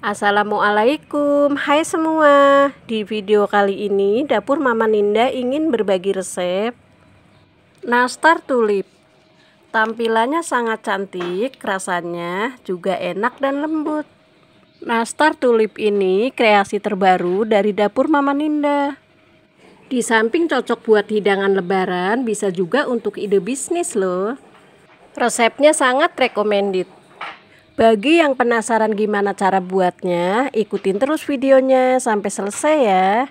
Assalamualaikum, hai semua. Di video kali ini dapur Mama Ninda ingin berbagi resep nastar tulip. Tampilannya sangat cantik, rasanya juga enak dan lembut. Nastar tulip ini kreasi terbaru dari dapur Mama Ninda. Di samping cocok buat hidangan lebaran, bisa juga untuk ide bisnis loh. Resepnya sangat recommended. Bagi yang penasaran gimana cara buatnya, ikutin terus videonya sampai selesai ya.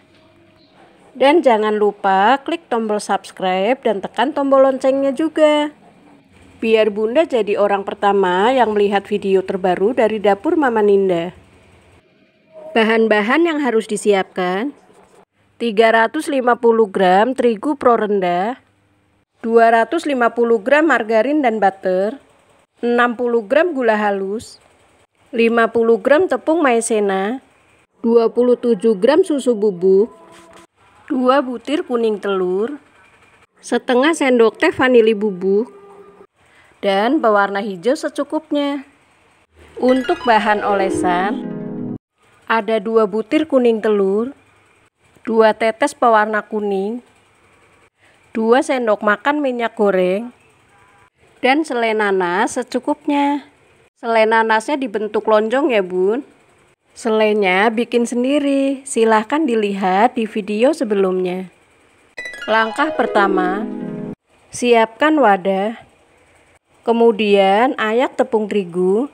Dan jangan lupa klik tombol subscribe dan tekan tombol loncengnya juga. Biar Bunda jadi orang pertama yang melihat video terbaru dari dapur Mama Ninda. Bahan-bahan yang harus disiapkan: 350 gram terigu pro rendah, 250 gram margarin dan butter, 60 gram gula halus, 50 gram tepung maizena, 27 gram susu bubuk, 2 butir kuning telur, setengah sendok teh vanili bubuk, dan pewarna hijau secukupnya. Untuk bahan olesan, ada 2 butir kuning telur, 2 tetes pewarna kuning, 2 sendok makan minyak goreng, dan selai nanas secukupnya. Selai nanasnya dibentuk lonjong ya bun. Selainya bikin sendiri, silahkan dilihat di video sebelumnya. Langkah pertama, siapkan wadah. Kemudian ayak tepung terigu.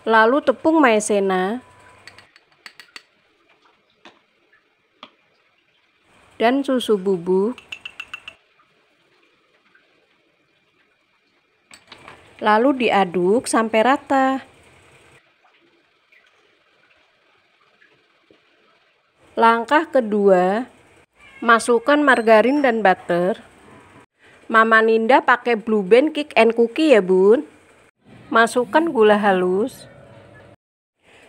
Lalu tepung maizena dan susu bubuk. Lalu diaduk sampai rata. Langkah kedua, masukkan margarin dan butter. Mama Ninda pakai Blue Band Cake and Cookie ya bun. Masukkan gula halus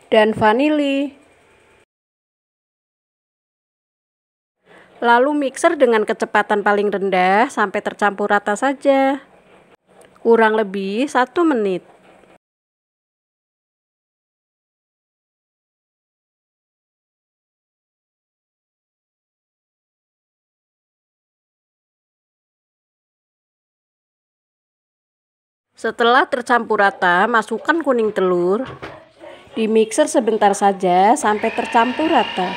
dan vanili. Lalu mixer dengan kecepatan paling rendah sampai tercampur rata saja. Kurang lebih 1 menit. Setelah tercampur rata, masukkan kuning telur. Di mixer sebentar saja sampai tercampur rata.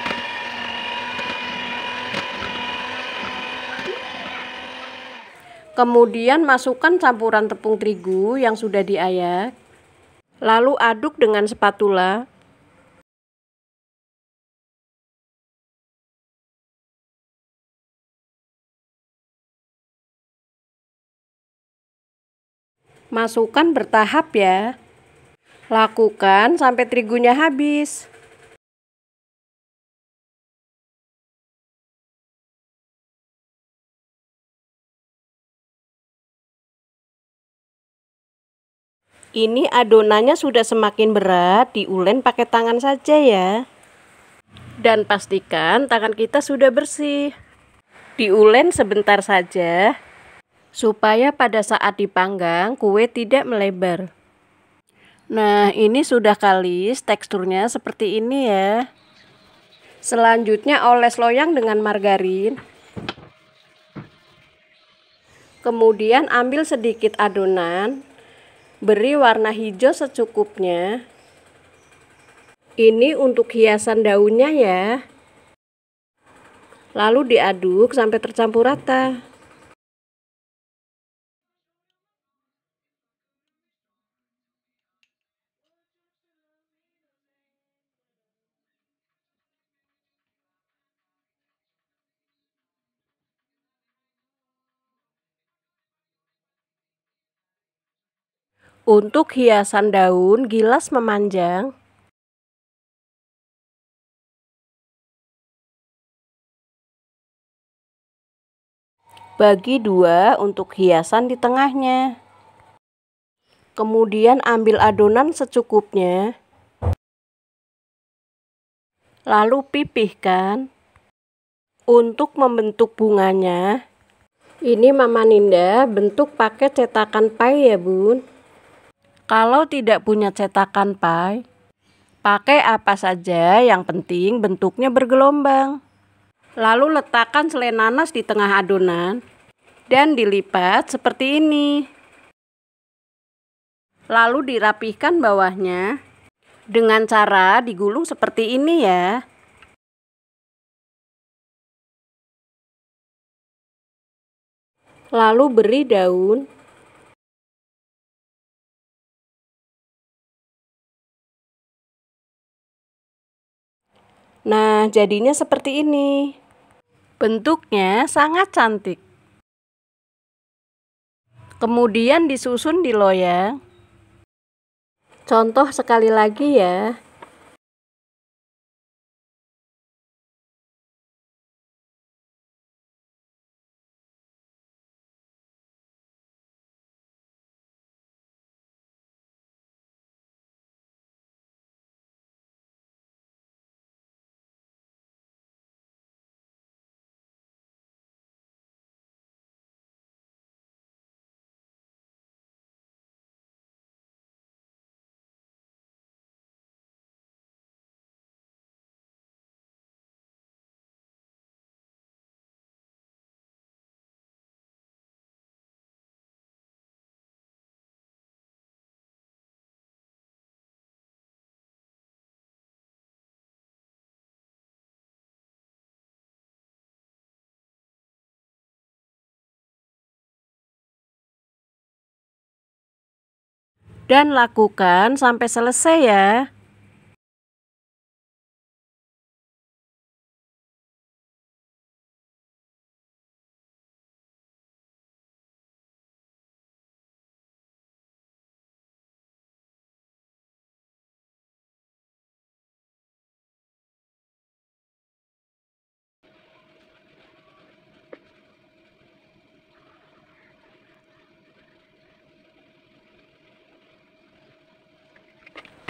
Kemudian masukkan campuran tepung terigu yang sudah diayak. Lalu aduk dengan spatula. Masukkan bertahap ya. Lakukan sampai terigunya habis. Ini adonannya sudah semakin berat, diulen pakai tangan saja ya. Dan pastikan tangan kita sudah bersih. Diulen sebentar saja, supaya pada saat dipanggang kue tidak melebar. Nah, ini sudah kalis, teksturnya seperti ini ya. Selanjutnya oles loyang dengan margarin. Kemudian ambil sedikit adonan, beri warna hijau secukupnya. Ini untuk hiasan daunnya ya. Lalu diaduk sampai tercampur rata. Untuk hiasan daun, gilas memanjang. Bagi dua untuk hiasan di tengahnya. Kemudian ambil adonan secukupnya. Lalu pipihkan. Untuk membentuk bunganya, ini Mama Ninda bentuk pakai cetakan pie ya Bun. Kalau tidak punya cetakan pie, pakai apa saja, yang penting bentuknya bergelombang. Lalu letakkan selai nanas di tengah adonan dan dilipat seperti ini. Lalu dirapihkan bawahnya dengan cara digulung seperti ini ya. Lalu beri daun. Nah, jadinya seperti ini. Bentuknya sangat cantik. Kemudian disusun di loyang. Contoh sekali lagi ya. Dan lakukan sampai selesai ya.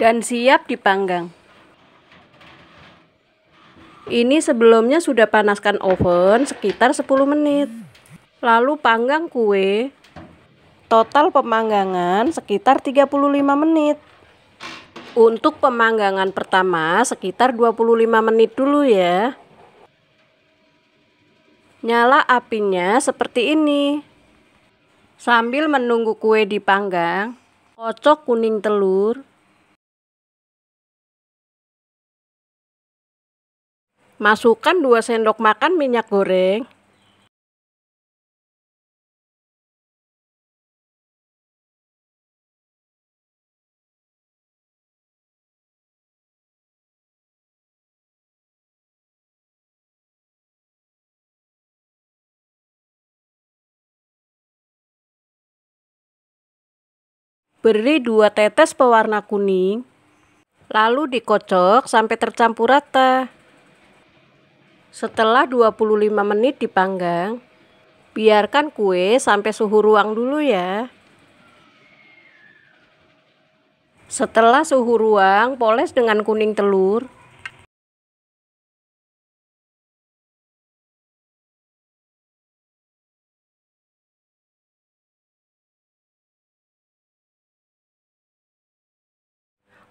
Dan siap dipanggang. Ini sebelumnya sudah panaskan oven sekitar 10 menit. Lalu panggang kue. Total pemanggangan sekitar 35 menit. Untuk pemanggangan pertama sekitar 25 menit dulu ya. Nyala apinya seperti ini. Sambil menunggu kue dipanggang, kocok kuning telur. Masukkan 2 sendok makan minyak goreng. Beri 2 tetes pewarna kuning. Lalu dikocok sampai tercampur rata. Setelah 25 menit dipanggang, biarkan kue sampai suhu ruang dulu ya. Setelah suhu ruang, poles dengan kuning telur.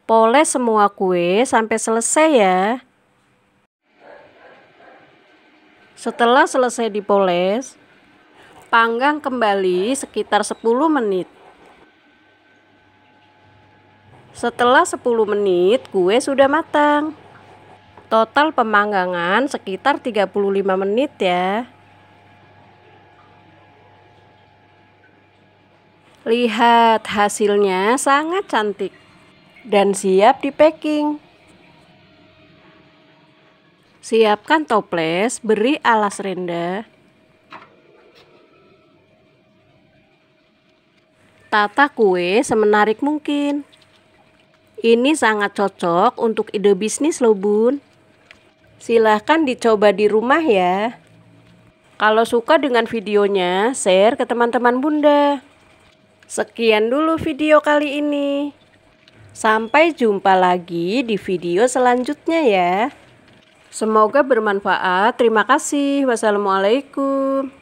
Poles semua kue sampai selesai ya. Setelah selesai dipoles, panggang kembali sekitar 10 menit. Setelah 10 menit, kue sudah matang. Total pemanggangan sekitar 35 menit ya. Lihat, hasilnya sangat cantik dan siap di packing. Siapkan toples, beri alas renda. Tata kue semenarik mungkin. Ini sangat cocok untuk ide bisnis loh Bun. Silahkan dicoba di rumah ya. Kalau suka dengan videonya, share ke teman-teman Bunda. Sekian dulu video kali ini. Sampai jumpa lagi di video selanjutnya ya. Semoga bermanfaat. Terima kasih. Wassalamualaikum.